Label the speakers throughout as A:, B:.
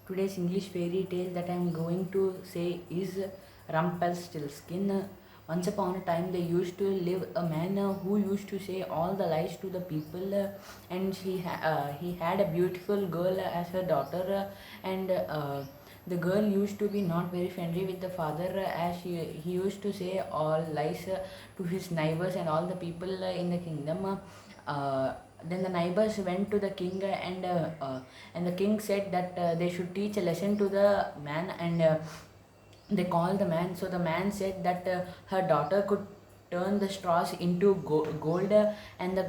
A: Today's English fairy tale that I am going to say is Rumpelstiltskin. Once upon a time, there used to live a man who used to say all the lies to the people, and he had a beautiful girl as her daughter, and the girl used to be not very friendly with the father, as he used to say all lies to his neighbors and all the people in the kingdom. Uh, then the neighbors went to the king, and the king said that they should teach a lesson to the man, and they called the man. So the man said that her daughter could turn the straws into gold, and the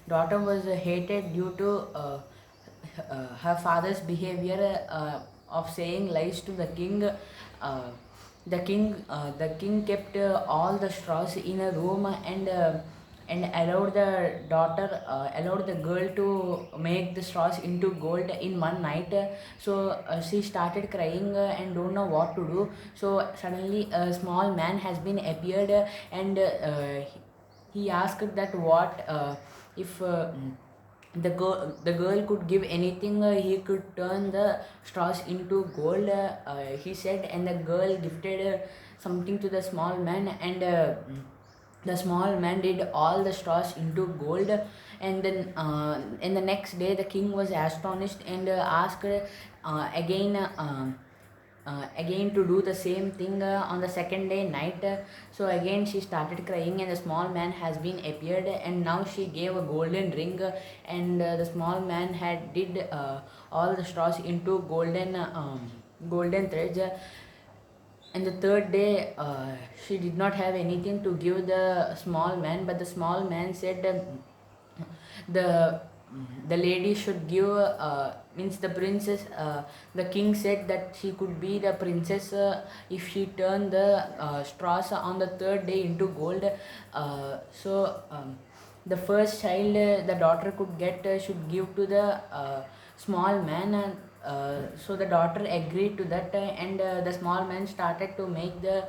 A: daughter was hated due to her father's behavior of saying lies to the king. The king kept all the straws in a room, and allowed the girl to make the straws into gold in one night. So she started crying and don't know what to do. So suddenly a small man has been appeared, and he asked that what if the girl could give anything, he could turn the straws into gold, he said, and the girl gifted something to the small man, and the small man did all the straws into gold. And then in the next day the king was astonished and asked again to do the same thing on the second day night. So again she started crying, and the small man has been appeared, and now she gave a golden ring, and the small man had did all the straws into golden threads. And the third day, she did not have anything to give the small man, but the small man said the the lady should give, means the princess. The king said that she could be the princess if she turned the straws on the third day into gold. So the first child the daughter could get should give to the small man, and so the daughter agreed to that, and the small man started to make the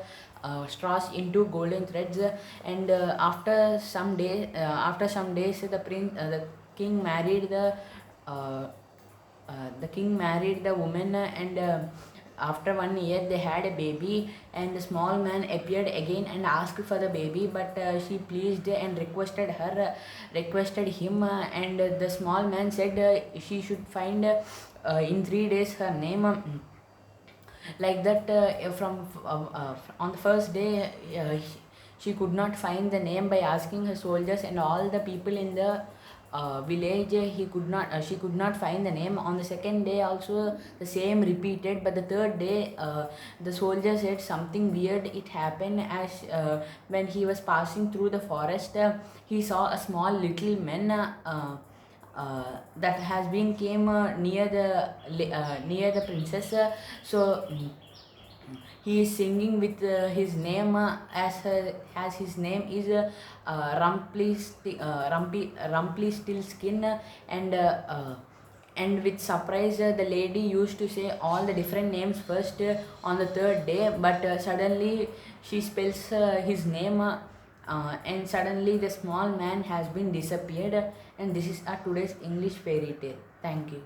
A: straws into golden threads, and after some days the king married uh, the king married the woman, and after 1 year they had a baby, and the small man appeared again and asked for the baby, but she pleased and requested him, and the small man said she should find in 3 days her name. Like that, on the first day, she could not find the name. By asking her soldiers and all the people in the village, she could not find the name. On the second day also the same repeated, but the third day, the soldier said something weird it happened, as when he was passing through the forest, he saw a small little man that has been came near the princess. So he is singing with his name, as his name is Rumpelstiltskin, and with surprise, the lady used to say all the different names first on the third day, but suddenly she spells his name, and suddenly the small man has been disappeared. And this is today's English fairy tale. Thank you.